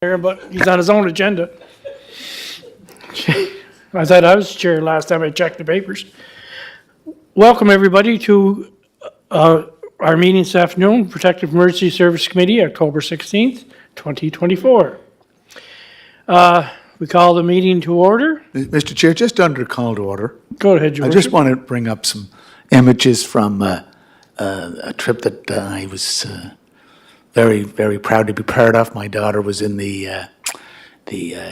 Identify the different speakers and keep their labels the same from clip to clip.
Speaker 1: but he's on his own agenda. I thought I was chair last time I checked the papers. Welcome, everybody, to our meeting this afternoon, Protective Emergency Service Committee, October 16th, 2024. We call the meeting to order.
Speaker 2: Mr. Chair, just under call to order.
Speaker 1: Go ahead, Your
Speaker 2: I
Speaker 1: Worship.
Speaker 2: just want to bring up some images from a trip that I was very, very proud to be part of. My daughter was in the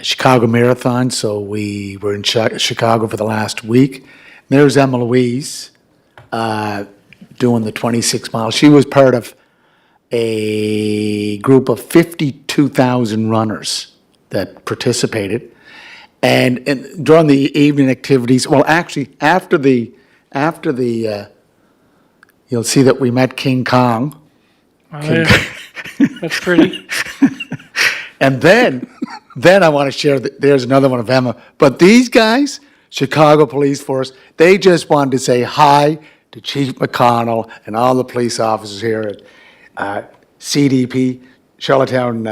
Speaker 2: Chicago Marathon, so we were in Chicago for the last week. There's Emma Louise doing the 26 miles. She was part of a group of 52,000 runners that participated. And during the evening activities, well, actually, after the you'll see that we met King Kong.
Speaker 1: That's pretty.
Speaker 2: And then I want to share that there's another one of Emma. But these guys, Chicago Police Force, they just wanted to say hi to Chief McConnell and all the police officers here at CDP, Charlottetown,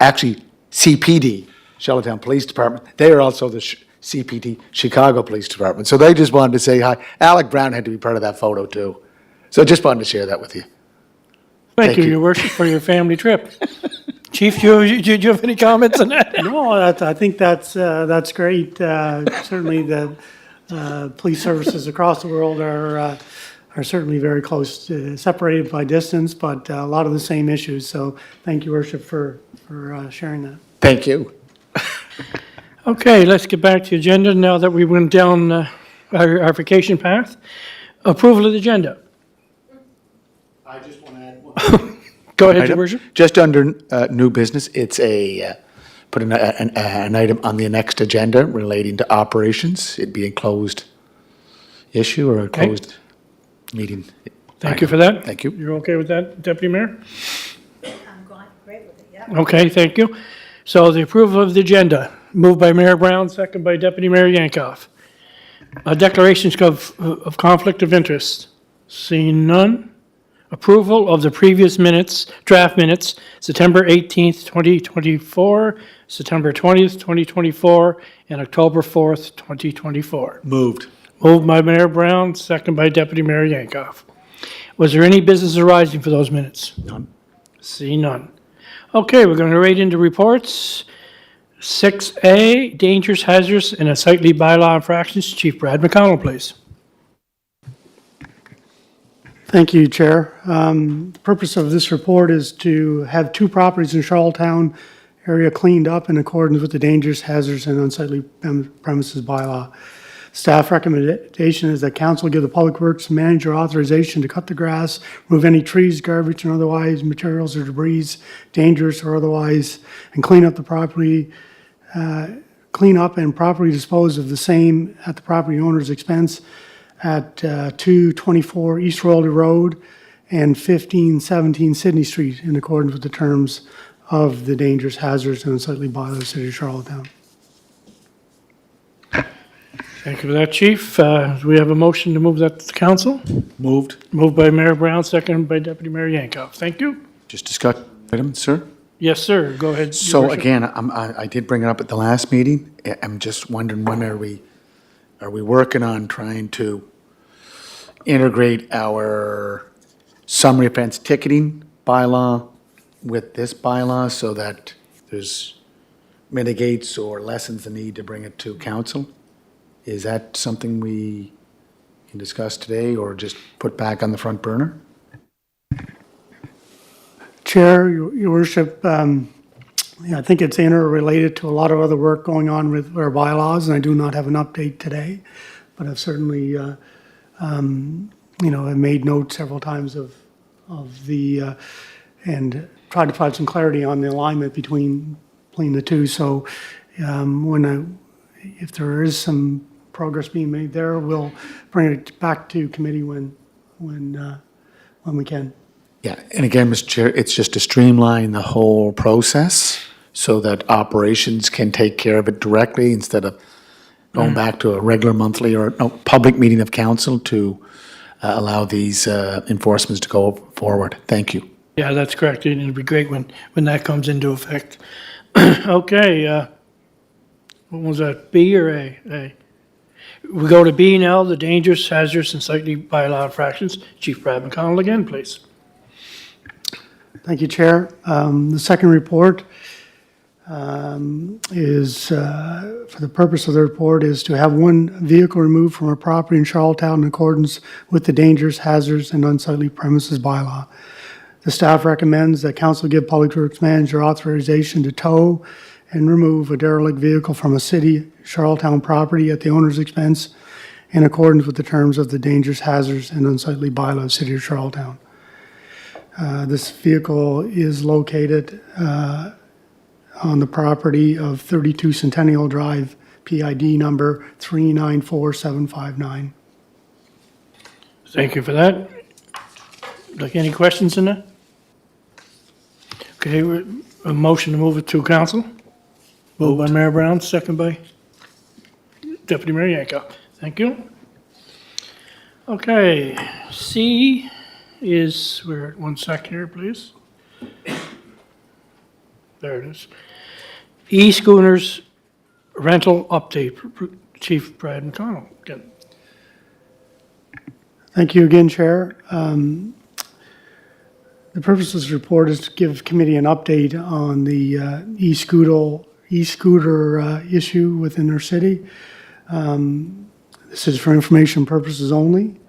Speaker 2: actually CPD, Charlottetown Police Department. They are also the CPD, Chicago Police Department. So they just wanted to say hi. Alec Brown had to be part of that photo too. So just wanted to share that with you.
Speaker 1: Thank you, Your Worship, for your family trip. Chief, do you have any comments on that?
Speaker 3: No, I think that's great. Certainly, the police services across the world are certainly very close, separated by distance, but a lot of the same issues. So, thank you, Worship, for sharing that.
Speaker 2: Thank you.
Speaker 1: Okay, let's get back to the agenda now that we went down our vacation path. Approval of the agenda.
Speaker 2: I just want to add one.
Speaker 1: Go ahead, Your Worship.
Speaker 2: Just under new business, it's put an item on the next agenda relating to operations. It'd be a closed issue or a
Speaker 1: Okay.
Speaker 2: closed meeting.
Speaker 1: Thank you for that.
Speaker 2: Thank you.
Speaker 1: You're okay with that, Deputy Mayor?
Speaker 4: I'm great with it, yeah.
Speaker 1: Okay, thank you. So the approval of the agenda, moved by Mayor Brown, second by Deputy Mayor Yankoff. Declarations of conflict of interest. Seeing none. Approval of the previous minutes, draft minutes, September 18th, 2024, September 20th, 2024, and October 4th, 2024.
Speaker 2: Moved.
Speaker 1: Moved by Mayor Brown, second by Deputy Mayor Yankoff. Was there any business arising for those minutes?
Speaker 2: None.
Speaker 1: See none. Okay, we're going to right into reports. 6A, dangerous, hazardous, and unsightly bylaw infractions. Chief Brad McConnell, please.
Speaker 3: Thank you, Chair. The purpose of this report is to have two properties in Charlottetown area cleaned up in accordance with the dangerous, hazardous, and unsightly premises bylaw. Staff recommendation is that council give the Public Works manager authorization to cut the grass, remove any trees, garbage, and otherwise materials or debris, dangerous or otherwise, and clean up the property, clean up and properly dispose of the same at the property owner's expense at 224 East Rolder Road and 1517 Sydney Street in accordance with the terms of the dangerous, hazardous, and unsightly bylaw of the City of Charlottetown.
Speaker 1: Thank you for that, Chief. Do we have a motion to move that to the council?
Speaker 2: Moved.
Speaker 1: Moved by Mayor Brown, seconded by Deputy Mayor Yankoff. Thank you.
Speaker 2: Just discuss item, sir.
Speaker 1: Yes, sir. Go ahead. Your
Speaker 2: So
Speaker 1: Worship.
Speaker 2: again, I did bring it up at the last meeting. I'm just wondering, when are we working on trying to integrate our summary offense ticketing bylaw with this bylaw so that there's mitigates or lessens the need to bring it to council? Is that something we can discuss today or just put back on the front burner?
Speaker 3: Chair, Your Worship, I think it's interrelated to a lot of other work going on with our bylaws, and I do not have an update today, but I've certainly, I've made note several times of the, and tried to find some clarity on the alignment between the two. So if there is some progress being made there, we'll bring it back to committee when we can.
Speaker 2: Yeah, and again, Mr. Chair, it's just to streamline the whole process so that operations can take care of it directly instead of going back to a regular monthly or public meeting of council to allow these enforcements to go forward. Thank you.
Speaker 1: Yeah, that's correct. And it'd be great when that comes into effect. Okay, what was that, B or A? A. We go to B now, the dangerous, hazardous, and slightly bylaw infractions. Chief Brad McConnell again, please.
Speaker 3: Thank you, Chair. The second report is, for the purpose of the report, is to have one vehicle removed from a property in Charlottetown in accordance with the dangerous, hazards, and unsightly premises bylaw. The staff recommends that council give Public Works Manager authorization to tow and remove a derelict vehicle from a city Charlottetown property at the owner's expense in accordance with the terms of the dangerous, hazards, and unsightly bylaw of the City of Charlottetown. This vehicle is located on the property of 32 Centennial Drive, PID number 394759.
Speaker 1: Thank you for that. Like, any questions in that? Okay, a motion to move it to council. Moved by Mayor Brown, second by Deputy Mayor Yankoff. Thank you. Okay, C is, we're at 1 second here, please. There it is. E-scooters rental update. Chief Brad McConnell, again.
Speaker 3: Thank you again, Chair. The purpose of this report is to give committee an update on the e-scooter issue within our city. This is for information purposes only.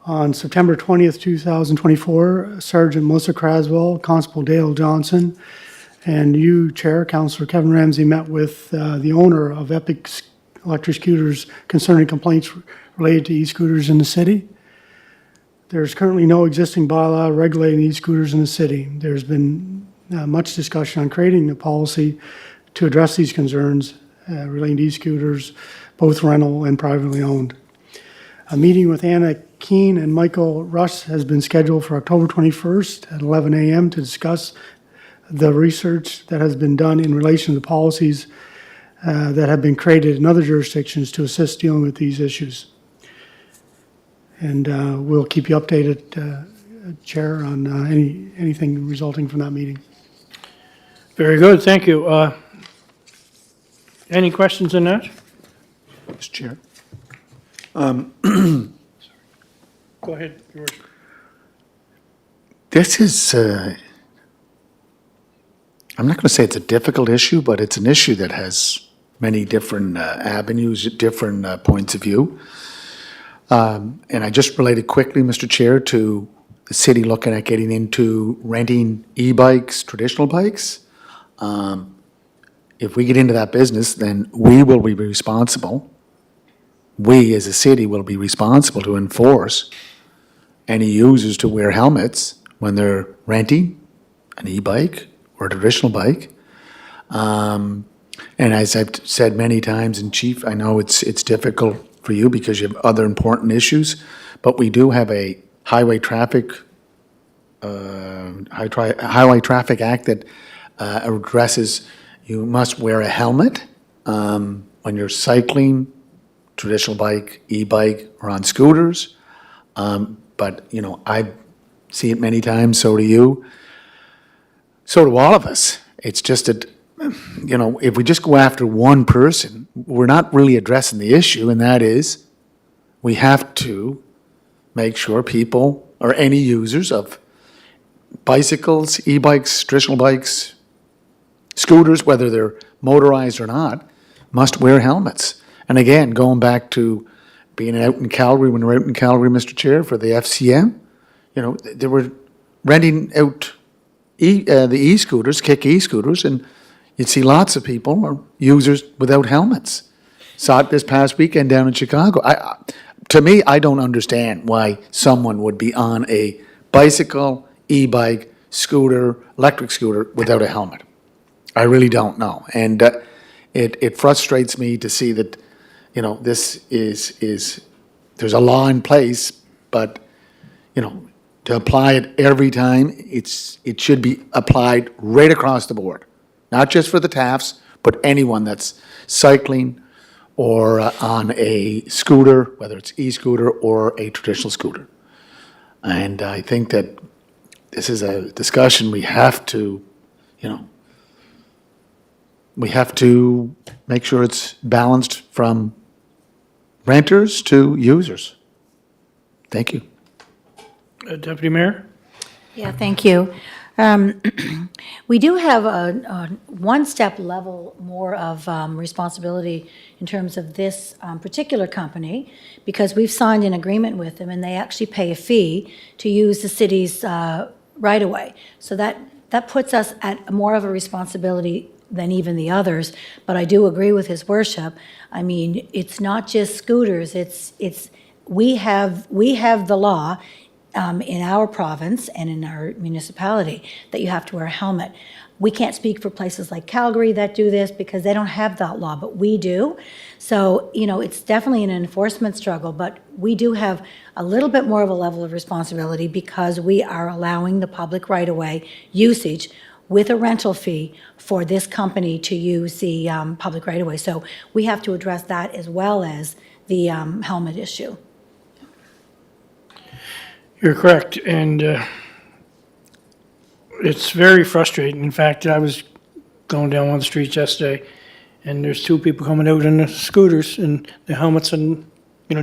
Speaker 3: On September 20th, 2024, Sergeant Melissa Craswell, Constable Dale Johnson, and you, Chair, Councillor Kevin Ramsey, met with the owner of Epic Electric Scooters concerning complaints related to e-scooters in the city. There's currently no existing bylaw regulating e-scooters in the city. There's been much discussion on creating a policy to address these concerns relating to e-scooters, both rental and privately owned. A meeting with Anna Keene and Michael Russ has been scheduled for October 21st at 11 a.m. to discuss the research that has been done in relation to the policies that have been created in other jurisdictions to assist dealing with these issues. And we'll keep you updated, Chair, on anything resulting from that meeting.
Speaker 1: Very good, thank you. Any questions on that?
Speaker 2: Mr. Chair.
Speaker 1: Go ahead, George.
Speaker 2: This is, I'm not going to say it's a difficult issue, but it's an issue that has many different avenues, different points of view. And I just related quickly, Mr. Chair, to the city looking at getting into renting e-bikes, traditional bikes. If we get into that business, then we will be responsible. We as a city will be responsible to enforce any users to wear helmets when they're renting an e-bike or a traditional bike. And as I've said many times, and Chief, I know it's difficult for you because you have other important issues, but we do have a highway traffic act that addresses you must wear a helmet when you're cycling, traditional bike, e-bike, or on scooters. But, you know, I see it many times, so do you. So do all of us. It's just that, you know, if we just go after one person, we're not really addressing the issue, and that is we have to make sure people, or any users of bicycles, e-bikes, traditional bikes, scooters, whether they're motorized or not, must wear helmets. And again, going back to being out in Calgary, when we were out in Calgary, Mr. Chair, for the FCM, you know, they were renting out the e-scooters, kick e-scooters, and you'd see lots of people or users without helmets. Saw it this past weekend down in Chicago. To me, I don't understand why someone would be on a bicycle, e-bike, scooter, electric scooter without a helmet. I really don't know. And it frustrates me to see that, you know, this is there's a law in place, but, you know, to apply it every time, it should be applied right across the board. Not just for the TAFs, but anyone that's cycling or on a scooter, whether it's e-scooter or a traditional scooter. And I think that this is a discussion we have to, you know, we have to make sure it's balanced from renters to users. Thank you.
Speaker 1: Deputy Mayor?
Speaker 4: Yeah, thank you. We do have a one-step level more of responsibility in terms of this particular company, because we've signed an agreement with them, and they actually pay a fee to use the city's right-of-way. So that puts us at more of a responsibility than even the others. But I do agree with his worship. I mean, it's not just scooters, we have the law in our province and in our municipality that you have to wear a helmet. We can't speak for places like Calgary that do this because they don't have that law, but we do. So, it's definitely an enforcement struggle, but we do have a little bit more of a level of responsibility because we are allowing the public right-of-way usage with a rental fee for this company to use the public right-of-way. So we have to address that as well as the helmet issue.
Speaker 1: You're correct, and it's very frustrating. In fact, I was going down one of the streets yesterday, and there's two people coming out in the scooters and the helmets and,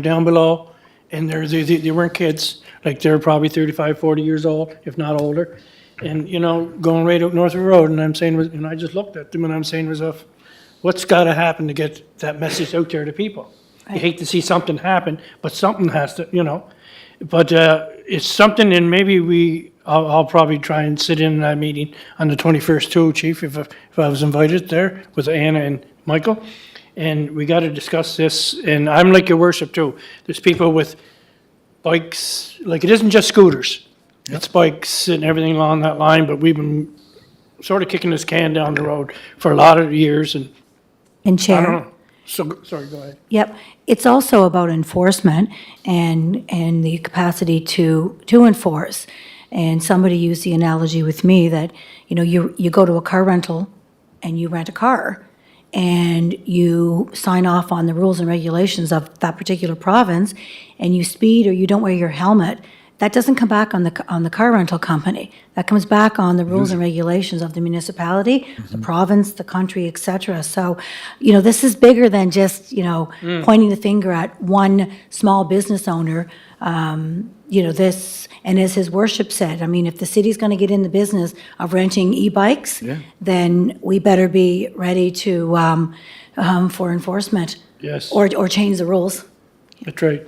Speaker 1: down below, and they weren't kids, like they're probably 35, 40 years old, if not older, and, going right out North Road, and I'm saying, and I just looked at them and I'm saying to myself, what's gotta happen to get that message out there to people? You hate to see something happen, but something has to, but it's something, and maybe I'll probably try and sit in that meeting on the 21st too, Chief, if I was invited there with Anna and Michael. And we got to discuss this, and I'm like your worship too. There's people with bikes, like it isn't just scooters. It's bikes and everything along that line, but we've been sort of kicking this can down the road for a lot of years, and
Speaker 4: And
Speaker 1: I
Speaker 4: Chair?
Speaker 1: don't know. So, sorry, go ahead.
Speaker 4: Yep. It's also about enforcement and the capacity to enforce. And somebody used the analogy with me that, you go to a car rental and you rent a car and you sign off on the rules and regulations of that particular province and you speed or you don't wear your helmet. That doesn't come back on the car rental company. That comes back on the rules and regulations of the municipality, the province, the country, et cetera. So, this is bigger than just, pointing the finger at one small business owner. This, and as his worship said, I mean, if the city's going to get in the business of renting e-bikes, then we better be ready to, for enforcement.
Speaker 1: Yes.
Speaker 4: Or change the rules.
Speaker 1: That's right.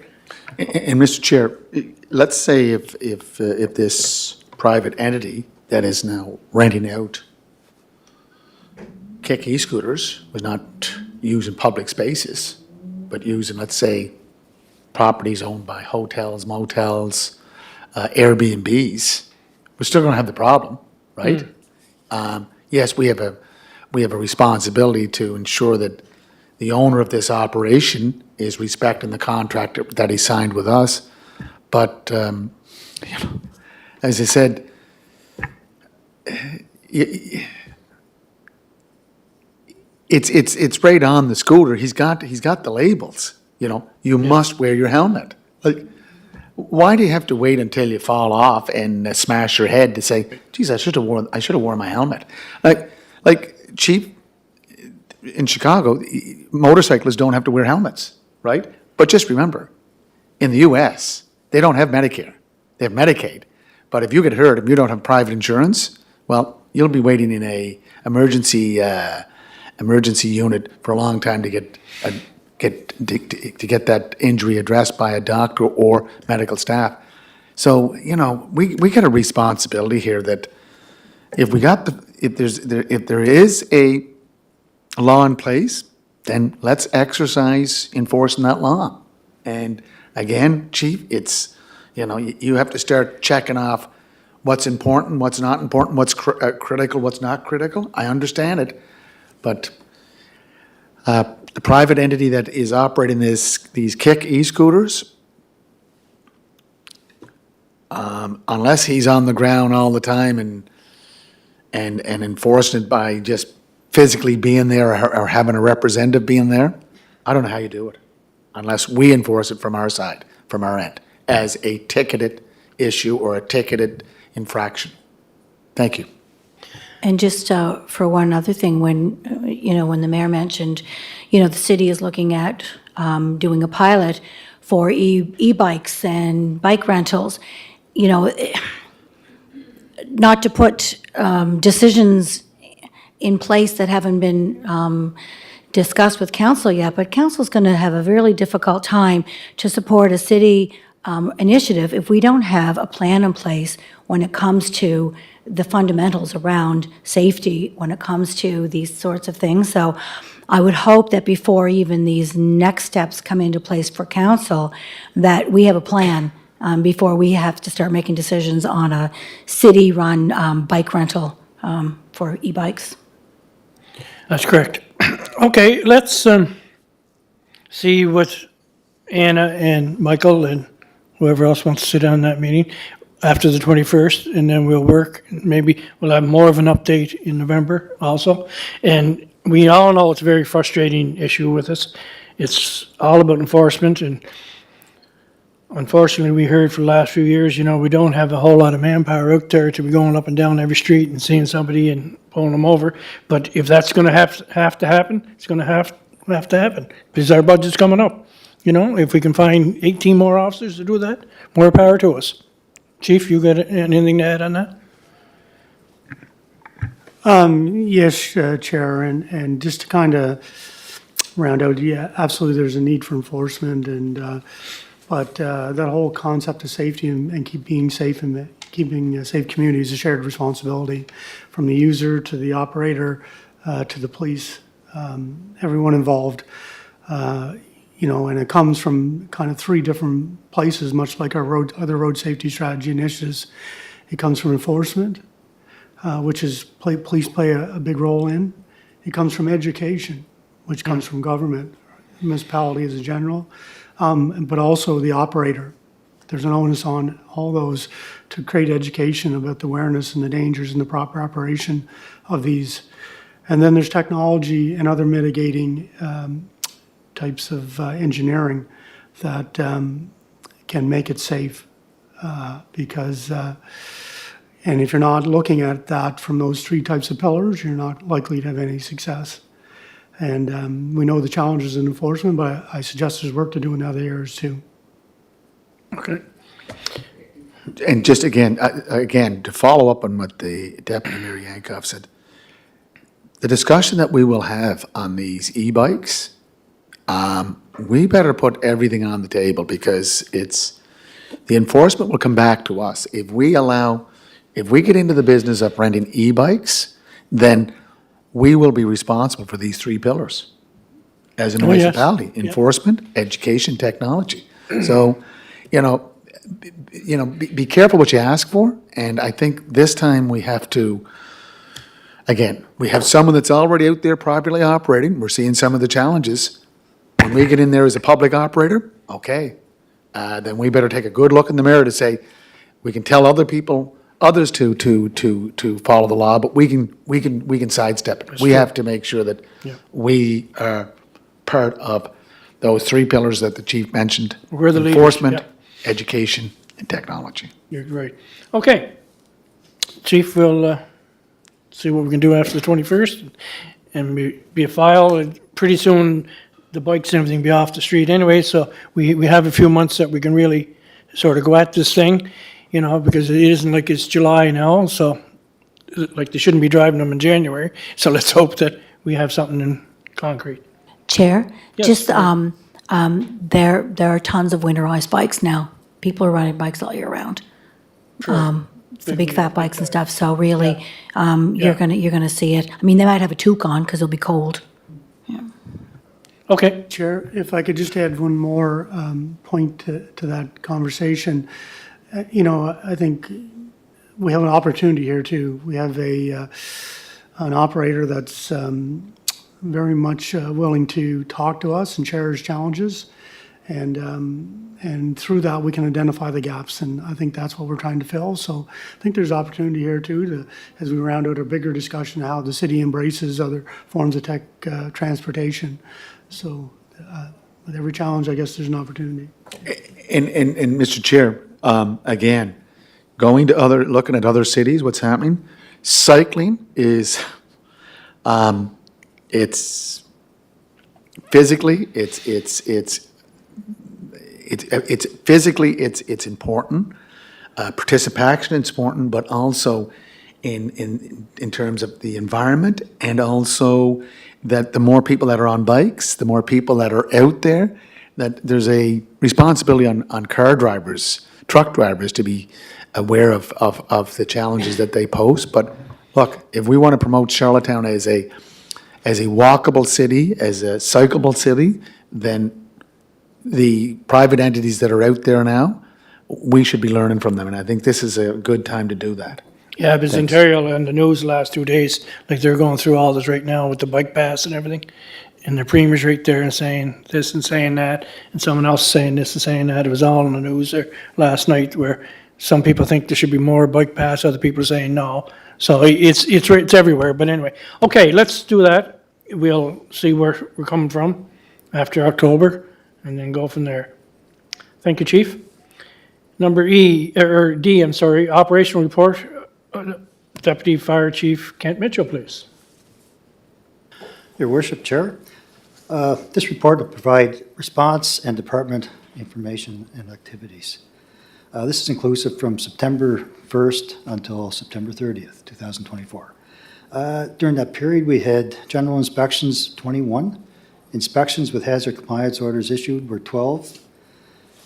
Speaker 2: And Mr. Chair, let's say if this private entity that is now renting out kick e-scooters was not using public spaces, but using, let's say, properties owned by hotels, motels, Airbnbs, we're still going to have the problem, right? Yes, we have a responsibility to ensure that the owner of this operation is respecting the contract that he signed with us. But, as I said, it's right on the scooter. He's got the labels, you must wear your helmet. Like, why do you have to wait until you fall off and smash your head to say, geez, I should have worn my helmet? Like Chief, in Chicago, motorcyclists don't have to wear helmets, right? But just remember, in the US, they don't have Medicare. They have Medicaid. But if you get hurt, if you don't have private insurance, well, you'll be waiting in a emergency unit for a long time to get that injury addressed by a doctor or medical staff. So, we got a responsibility here that if there is a law in place, then let's exercise enforcing that law. And again, Chief, it's, you have to start checking off what's important, what's not important, what's critical, what's not critical. I understand it, but the private entity that is operating these kick e-scooters, unless he's on the ground all the time and enforcing it by just physically being there or having a representative being there, I don't know how you do it, unless we enforce it from our side, from our end, as a ticketed issue or a ticketed infraction. Thank you.
Speaker 4: And just for one other thing, when the mayor mentioned, the city is looking at doing a pilot for e-bikes and bike rentals, not to put decisions in place that haven't been discussed with council yet, but council's going to have a really difficult time to support a city initiative if we don't have a plan in place when it comes to the fundamentals around safety, when it comes to these sorts of things. So I would hope that before even these next steps come into place for council, that we have a plan before we have to start making decisions on a city-run bike rental for e-bikes.
Speaker 1: That's correct. Okay, let's see what Anna and Michael and whoever else wants to sit down in that meeting after the 21st, and then we'll work. Maybe we'll have more of an update in November also. And we all know it's a very frustrating issue with us. It's all about enforcement, and unfortunately, we heard for the last few years, we don't have a whole lot of manpower out there to be going up and down every street and seeing somebody and pulling them over. But if that's going to have to happen, it's going to have to happen because our budget's coming up. If we can find 18 more officers to do that, more power to us. Chief, you got anything to add on that?
Speaker 3: Yes, Chair, and just to kind of round out, yeah, absolutely, there's a need for enforcement, but that whole concept of safety and keep being safe and keeping safe communities is a shared responsibility from the user to the operator to the police, everyone involved. And it comes from kind of three different places, much like our other road safety strategy initiatives. It comes from enforcement, which is police play a big role in. It comes from education, which comes from government, municipality as a general, but also the operator. There's an onus on all those to create education about the awareness and the dangers and the proper operation of these. And then there's technology and other mitigating types of engineering that can make it safe because and if you're not looking at that from those three types of pillars, you're not likely to have any success. And we know the challenges in enforcement, but I suggest there's work to do in other areas too.
Speaker 1: Okay.
Speaker 2: And just again, to follow up on what the Deputy Mayor Yankoff said, the discussion that we will have on these e-bikes, we better put everything on the table because the enforcement will come back to us. If we get into the business of renting e-bikes, then we will be responsible for these three pillars as a
Speaker 1: Oh, yes.
Speaker 2: municipality: enforcement, education, technology. So, be careful what you ask for. And I think this time we have to, again, we have someone that's already out there privately operating. We're seeing some of the challenges. When we get in there as a public operator, okay, then we better take a good look in the mirror to say, we can tell others to follow the law, but we can sidestep it. We have to make sure that we are part of those three pillars that the chief mentioned.
Speaker 1: We're the leaders,
Speaker 2: Enforcement,
Speaker 1: yeah.
Speaker 2: education, and technology.
Speaker 1: You're right. Okay. Chief, we'll see what we can do after the 21st and be a file. And pretty soon, the bikes and everything will be off the street anyway, so we have a few months that we can really sort of go at this thing, because it isn't like it's July now, so like they shouldn't be driving them in January. So let's hope that we have something in concrete.
Speaker 4: Chair,
Speaker 1: Yes,
Speaker 4: just,
Speaker 1: sure.
Speaker 4: there are tons of winterized bikes now. People are riding bikes all year round. The big fat bikes and stuff, so really, you're gonna see it. I mean, they might have a toque on because it'll be cold.
Speaker 1: Okay,
Speaker 3: Chair, if I could just add one more point to that conversation. I think we have an opportunity here too. We have an operator that's very much willing to talk to us and share his challenges. And through that, we can identify the gaps, and I think that's what we're trying to fill. So I think there's opportunity here too, as we round out a bigger discussion of how the city embraces other forms of tech transportation. So with every challenge, I guess there's an opportunity.
Speaker 2: And Mr. Chair, again, looking at other cities, what's happening, Cycling is, it's physically, it's physically, it's important. Participation is important, but also in terms of the environment, and also that the more people that are on bikes, the more people that are out there, that there's a responsibility on car drivers, truck drivers, to be aware of the challenges that they pose. But look, if we want to promote Charlottetown as a walkable city, as a cyclable city, then the private entities that are out there now, we should be learning from them, and I think this is a good time to do that.
Speaker 1: Yeah, because Ontario on the news the last 2 days, like they're going through all this right now with the bike pass and everything. And the premier's right there and saying this and saying that, and someone else saying this and saying that. It was all on the news there last night, where some people think there should be more bike pass, other people are saying no. So it's everywhere, but anyway. Okay, let's do that. We'll see where we're coming from after October, and then go from there. Thank you, Chief. Number D, operational report. Deputy Fire Chief Kent Mitchell, please.
Speaker 5: Your Worship, Chair. This report will provide response and department information and activities. This is inclusive from September 1st until September 30th, 2024. During that period, we had general inspections 21. Inspections with hazard compliance orders issued were 12.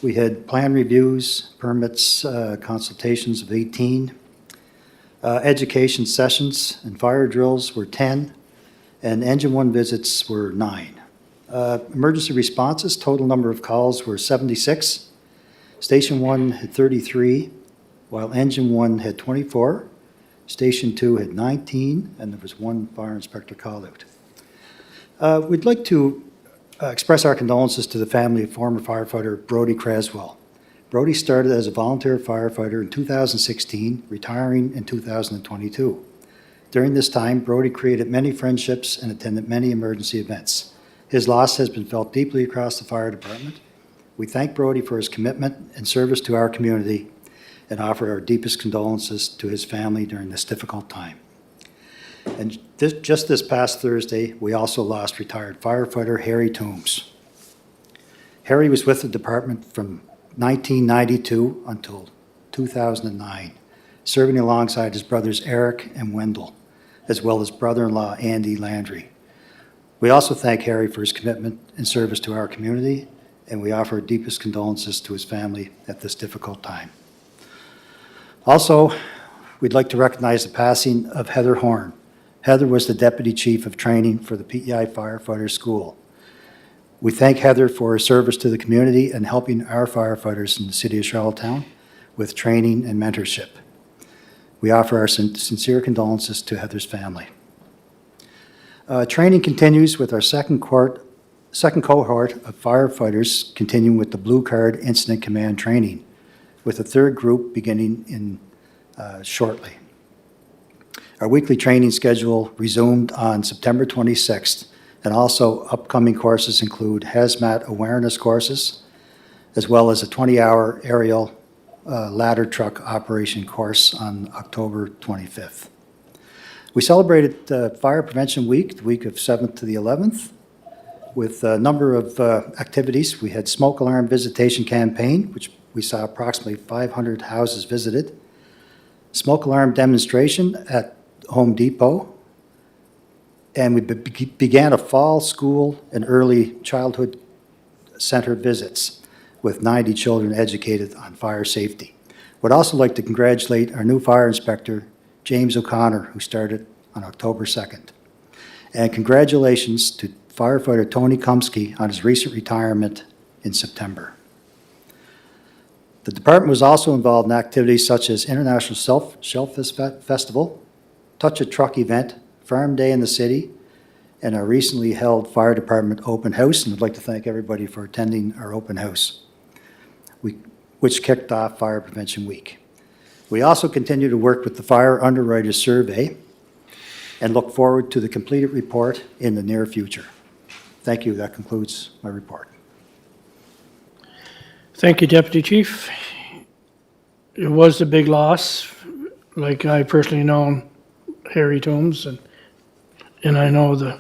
Speaker 5: We had plan reviews, permits, consultations of 18. Education sessions and fire drills were 10, and Engine 1 visits were 9. Emergency responses, total number of calls were 76. Station 1 had 33, while Engine 1 had 24. Station 2 had 19, and there was 1 fire inspector call out. We'd like to express our condolences to the family of former firefighter Brody Creswell. Brody started as a volunteer firefighter in 2016, retiring in 2022. During this time, Brody created many friendships and attended many emergency events. His loss has been felt deeply across the fire department. We thank Brody for his commitment and service to our community, and offer our deepest condolences to his family during this difficult time. And just this past Thursday, we also lost retired firefighter Harry Toombs. Harry was with the department from 1992 until 2009, serving alongside his brothers Eric and Wendell, as well as brother-in-law Andy Landry. We also thank Harry for his commitment and service to our community, and we offer our deepest condolences to his family at this difficult time. Also, we'd like to recognize the passing of Heather Horn. Heather was the Deputy Chief of Training for the PEI Firefighter School. We thank Heather for her service to the community and helping our firefighters in the city of Charlottetown with training and mentorship. We offer our sincere condolences to Heather's family. Training continues with our second cohort of firefighters continuing with the Blue Card Incident Command training, with a third group beginning shortly. Our weekly training schedule resumed on September 26th, and also upcoming courses include hazmat awareness courses, as well as a 20-hour aerial ladder truck operation course on October 25th. We celebrated Fire Prevention Week, the week of 7th to the 11th, with a number of activities. We had smoke alarm visitation campaign, which we saw approximately 500 houses visited. Smoke alarm demonstration at Home Depot. And we began a fall school and early childhood center visits with 90 children educated on fire safety. Would also like to congratulate our new fire inspector, James O'Connor, who started on October 2nd. And congratulations to firefighter Tony Kumsky on his recent retirement in September. The department was also involved in activities such as International Shellfish Festival, Touch a Truck event, Farm Day in the city, and our recently held fire department open house. And I'd like to thank everybody for attending our open house, which kicked off Fire Prevention Week. We also continue to work with the Fire Underwriters Survey and look forward to the completed report in the near future. Thank you. That concludes my report.
Speaker 1: Thank you, Deputy Chief. It was a big loss. Like I personally known Harry Toombs, and I know the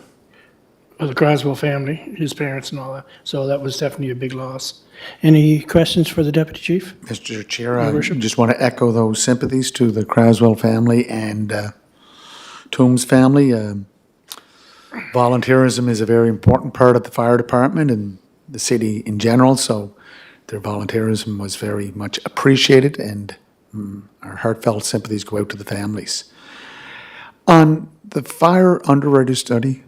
Speaker 1: Croswell family, his parents and all that. So that was definitely a big loss. Any questions for the deputy chief?
Speaker 2: Mr. Chair,
Speaker 1: Your
Speaker 2: I
Speaker 1: worship.
Speaker 2: just want to echo those sympathies to the Craswell family and Toombs family. Volunteerism is a very important part of the fire department and the city in general, so their volunteerism was very much appreciated, and our heartfelt sympathies go out to the families. On the fire underwriter study,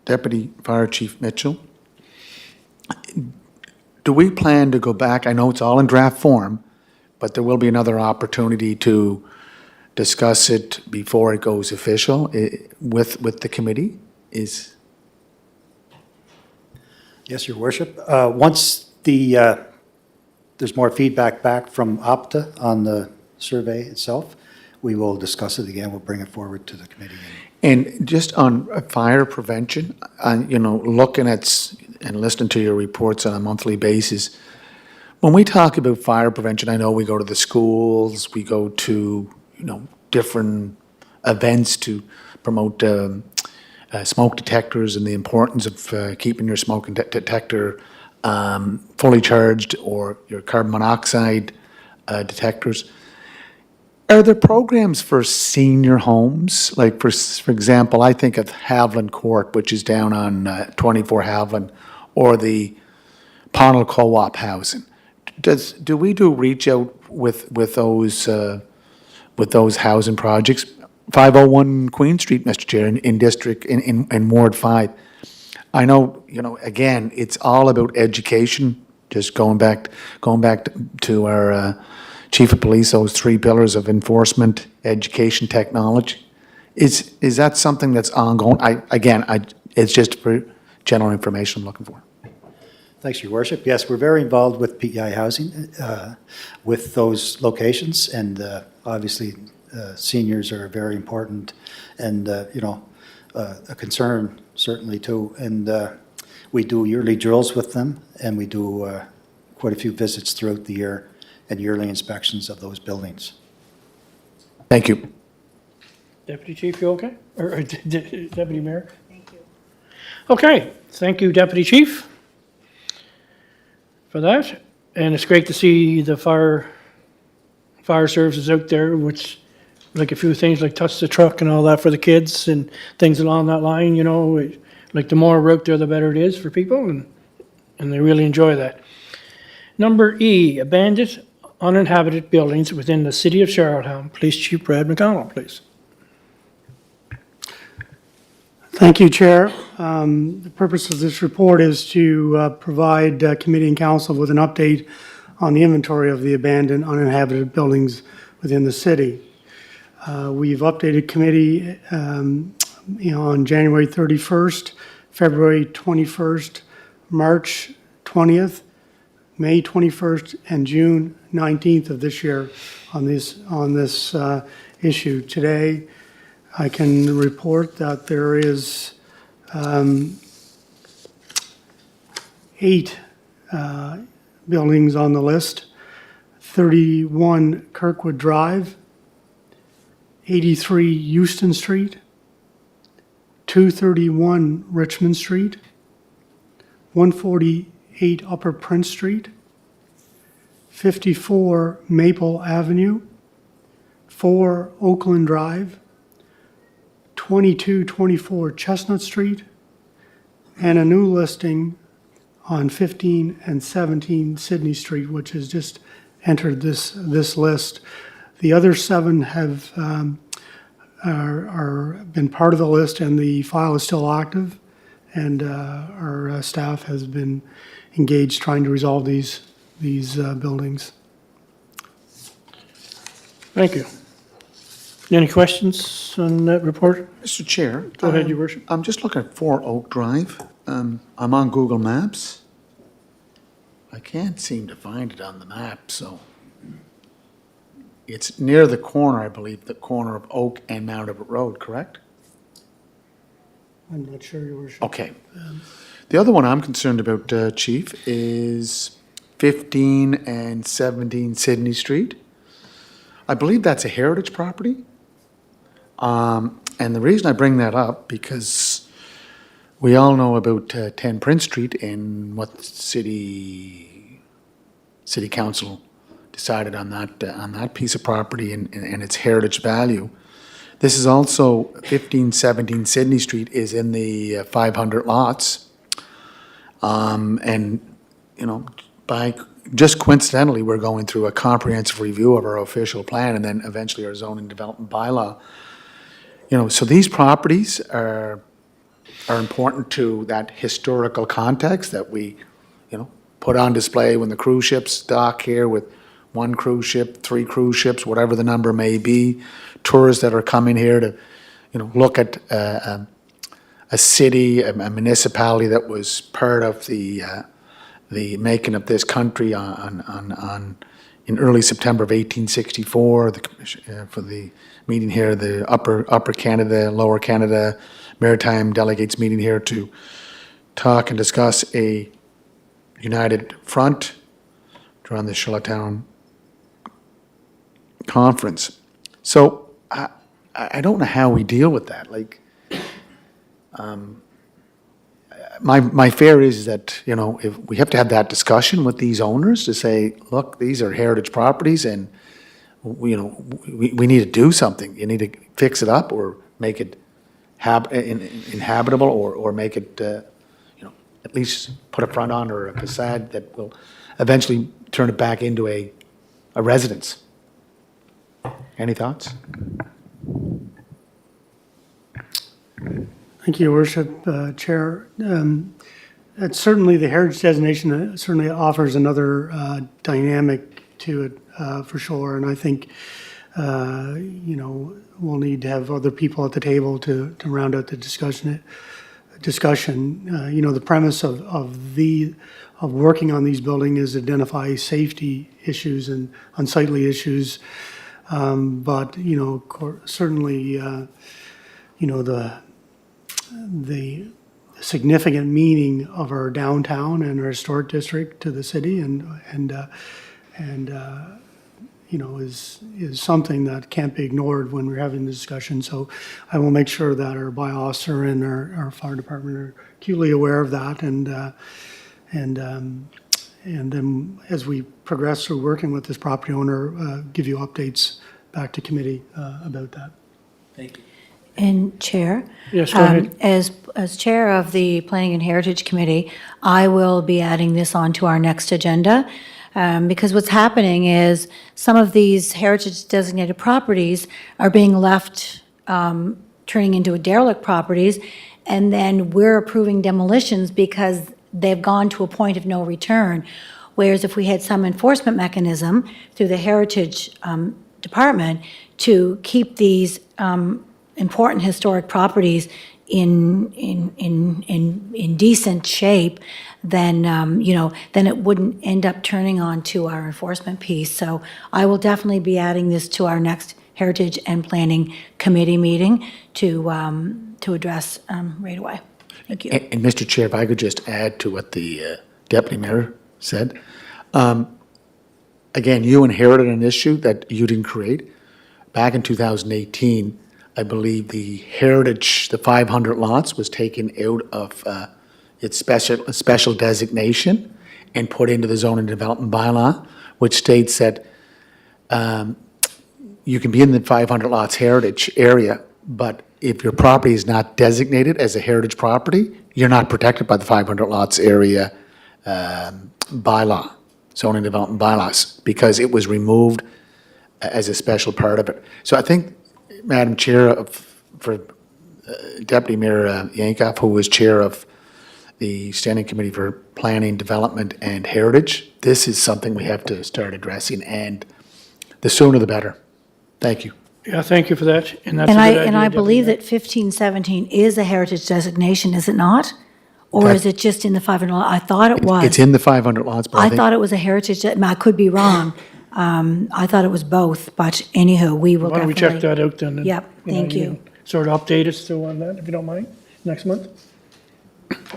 Speaker 2: Deputy Fire Chief Mitchell, do we plan to go back? I know it's all in draft form, but there will be another opportunity to discuss it before it goes official with the committee?
Speaker 5: Yes, Your Worship. Once there's more feedback back from Opta on the survey itself, we will discuss it again. We'll bring it forward to the committee.
Speaker 2: And just on fire prevention, looking at and listening to your reports on a monthly basis, when we talk about fire prevention, I know we go to the schools, we go to, different events to promote smoke detectors and the importance of keeping your smoke detector fully charged, or your carbon monoxide detectors. Are there programs for senior homes? Like, for example, I think of Haviland Court, which is down on 24 Haviland, or the Pownell Co-op housing. Do we do reach out with those housing projects? 501 Queen Street, Mr. Chair, in Ward 5. I know, again, it's all about education. Just going back to our Chief of Police, those three pillars of enforcement, education, technology. Is that something that's ongoing? It's just for general information I'm looking for.
Speaker 5: Thanks, Your Worship. Yes, we're very involved with PEI housing, with those locations, and obviously seniors are very important and, a concern certainly too. And we do yearly drills with them, and we do quite a few visits throughout the year and yearly inspections of those buildings.
Speaker 2: Thank you.
Speaker 1: Deputy Chief, you okay? Or Deputy Mayor? Thank you. Okay, thank you, Deputy Chief, for that. And it's great to see the fire services out there, which, like a few things like touch the truck and all that for the kids and things along that line, like the more we're out there, the better it is for people, and they really enjoy that. Number E, abandoned, uninhabited buildings within the city of Charlottetown. Police Chief Brad McConnell, please.
Speaker 3: Thank you, Chair. The purpose of this report is to provide committee and council with an update on the inventory of the abandoned uninhabited buildings within the city. We've updated committee on January 31st, February 21st, March 20th, May 21st, and June 19th of this year on this issue. Today, I can report that there is 8 buildings on the list: 31 Kirkwood Drive, 83 Euston Street, 231 Richmond Street, 148 Upper Prince Street, 54 Maple Avenue, 4 Oakland Drive, 2224 Chestnut Street, and a new listing on 15 and 17 Sydney Street, which has just entered this list. The other 7 have been part of the list, and the file is still active, and our staff has been engaged trying to resolve these buildings.
Speaker 1: Thank you. Any questions on that report?
Speaker 2: Mr. Chair.
Speaker 1: Go ahead, Your Worship.
Speaker 2: I'm just looking at 4 Oak Drive. I'm on Google Maps. I can't seem to find it on the map, so. It's near the corner, I believe, the corner of Oak and Mount Everett Road, correct?
Speaker 3: I'm not sure, Your Worship.
Speaker 2: Okay. The other one I'm concerned about, Chief, is 15 and 17 Sydney Street. I believe that's a heritage property. And the reason I bring that up, because we all know about 10 Prince Street and what the city council decided on that piece of property and its heritage value. This is also 1517 Sydney Street is in the 500 lots. And, you know, just coincidentally, we're going through a comprehensive review of our official plan and then eventually our zoning development bylaw. You know, so these properties are important to that historical context that we, you know, put on display when the cruise ships dock here with 1 cruise ship, 3 cruise ships, whatever the number may be, tourists that are coming here to, you know, look at a city, a municipality that was part of the making of this country in early September of 1864, for the meeting here, the Upper Canada, Lower Canada Maritime Delegates meeting here to talk and discuss a united front during the Charlottetown conference. So I don't know how we deal with that. Like, my fear is that, you know, if we have to have that discussion with these owners to say, look, these are heritage properties and we need to do something. You need to fix it up or make it inhabitable or make it, at least put a front on or a facade that will eventually turn it back into a residence. Any thoughts?
Speaker 3: Thank you, Your Worship, Chair. It's certainly, the heritage designation certainly offers another dynamic to it, for sure. And I think, we'll need to have other people at the table to round out the discussion. The premise of working on these buildings is identify safety issues and unsightly issues. But, certainly, the significant meaning of our downtown and our historic district to the city is something that can't be ignored when we're having the discussion. So I will make sure that our bylaw officer and our fire department are acutely aware of that, and then as we progress through working with this property owner, give you updates back to committee about that.
Speaker 2: Thank you.
Speaker 4: And Chair?
Speaker 1: Yes, go ahead.
Speaker 4: As Chair of the Planning and Heritage Committee, I will be adding this onto our next agenda, because what's happening is some of these heritage designated properties are being left, turning into derelict properties, and then we're approving demolitions because they've gone to a point of no return. Whereas if we had some enforcement mechanism through the Heritage Department to keep these important historic properties in decent shape, then then it wouldn't end up turning on to our enforcement piece. So I will definitely be adding this to our next Heritage and Planning Committee meeting to address right away. Thank you.
Speaker 2: And Mr. Chair, if I could just add to what the Deputy Mayor said. Again, you inherited an issue that you didn't create. Back in 2018, I believe the heritage, the 500 lots was taken out of its special designation and put into the zoning development bylaw, which states that you can be in the 500 lots heritage area, but if your property is not designated as a heritage property, you're not protected by the 500 lots area bylaw, zoning development bylaws, because it was removed as a special part of it. So I think, Madam Chair, for Deputy Mayor Yankoff, who was Chair of the Standing Committee for Planning, Development, and Heritage, this is something we have to start addressing, and the sooner the better. Thank you.
Speaker 1: Yeah, thank you for that, and that's a
Speaker 4: And
Speaker 1: good idea.
Speaker 4: I believe
Speaker 1: Deputy
Speaker 4: that 1517 is a heritage designation, is it not? Or is it just in the 500? I thought it was.
Speaker 2: It's in the 500 lots, but I
Speaker 4: I
Speaker 2: think
Speaker 4: thought it was a heritage, I could be wrong. I thought it was both, but anywho, we will
Speaker 1: Mayor. Why don't
Speaker 4: definitely.
Speaker 1: we check that out then? and,
Speaker 4: Yep, thank you.
Speaker 1: can Sort of update us still on that, if you don't mind, next month?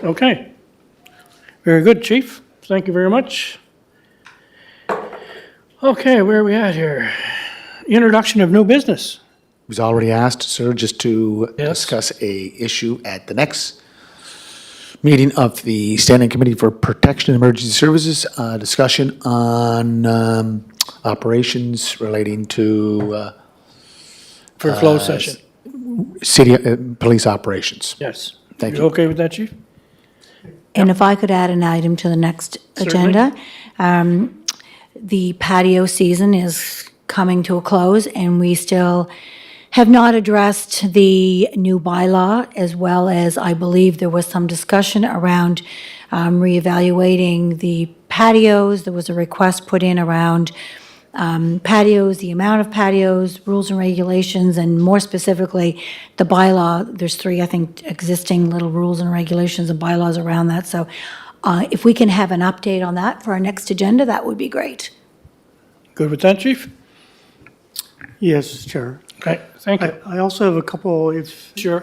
Speaker 1: Okay. Very good, Chief. Thank you very much. Okay, where are we at here? Introduction of new business.
Speaker 2: was already asked, sir, just to
Speaker 1: Yes.
Speaker 2: discuss a issue at the next meeting of the Standing Committee for Protection and Emergency Services, discussion on operations relating to
Speaker 1: For a closed session.
Speaker 2: city, police operations.
Speaker 1: Yes.
Speaker 2: Thank
Speaker 1: You
Speaker 2: you.
Speaker 1: okay with that, Chief?
Speaker 4: And if I could add an item to the next
Speaker 1: Certainly.
Speaker 4: agenda. The patio season is coming to a close, and we still have not addressed the new bylaw, as well as I believe there was some discussion around reevaluating the patios. There was a request put in around patios, the amount of patios, rules and regulations, and more specifically, the bylaw. There's three, I think, existing little rules and regulations and bylaws around that. So if we can have an update on that for our next agenda, that would be great.
Speaker 1: Good with that, Chief?
Speaker 3: Yes, Chair.
Speaker 1: Okay, thank you.
Speaker 3: I also have a couple, if.
Speaker 1: Sure.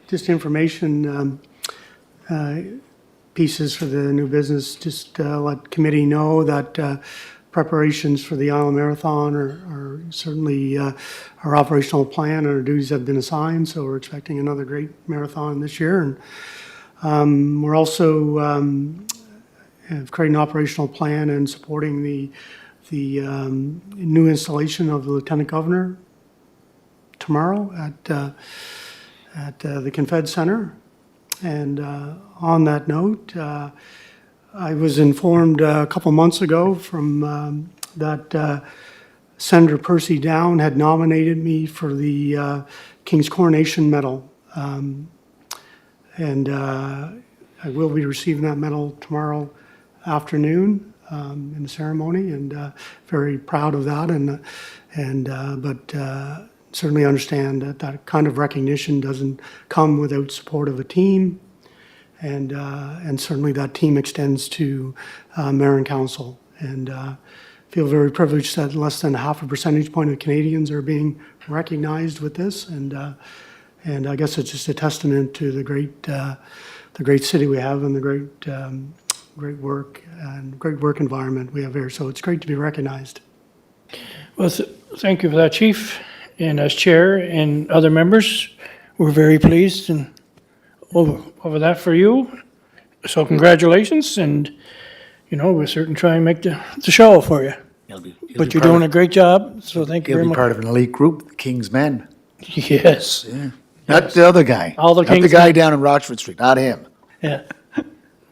Speaker 3: Just information pieces for the new business. Just let committee know that preparations for the Island Marathon are certainly our operational plan and our duties have been assigned. So we're expecting another great marathon this year. And we're also have created an operational plan and supporting the new installation of the Lieutenant Governor tomorrow at the Confed Center. And on that note, I was informed a couple months ago from that Senator Percy Down had nominated me for the King's Coronation Medal. And I will be receiving that medal tomorrow afternoon in the ceremony, and very proud of that. But certainly understand that that kind of recognition doesn't come without support of a team, and certainly that team extends to mayor and council. And feel very privileged that less than half a percentage point of Canadians are being recognized with this, and I guess it's just a testament to the great city we have and the great work and great work environment we have here. So it's great to be recognized.
Speaker 1: Well, thank you for that, Chief. And as chair and other members, we're very pleased and over that for you. So congratulations, and, we'll certainly try and make the show for you. But you're doing a great job, so thank you
Speaker 2: He'll
Speaker 1: very
Speaker 2: be
Speaker 1: much.
Speaker 2: part of an elite group, the King's Men.
Speaker 1: Yes,
Speaker 2: Not the other guy.
Speaker 1: All the
Speaker 2: Not the
Speaker 1: King's
Speaker 2: guy
Speaker 1: Men.
Speaker 2: down in Rochford Street, not him.
Speaker 1: yeah.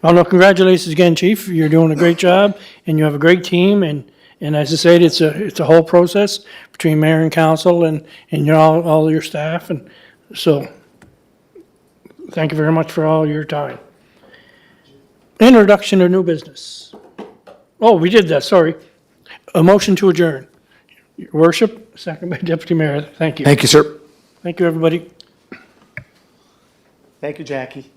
Speaker 1: Well, no, congratulations again, Chief. You're doing a great job, and you have a great team, and as I said, it's a whole process between mayor and council and all your staff, and so thank you very much for all your time. Introduction of new business. Oh, we did that, sorry. A motion to adjourn. Your worship, second by Deputy Mayor. Thank you.
Speaker 2: Thank you, sir.
Speaker 1: Thank you, everybody.
Speaker 2: Thank you, Jackie.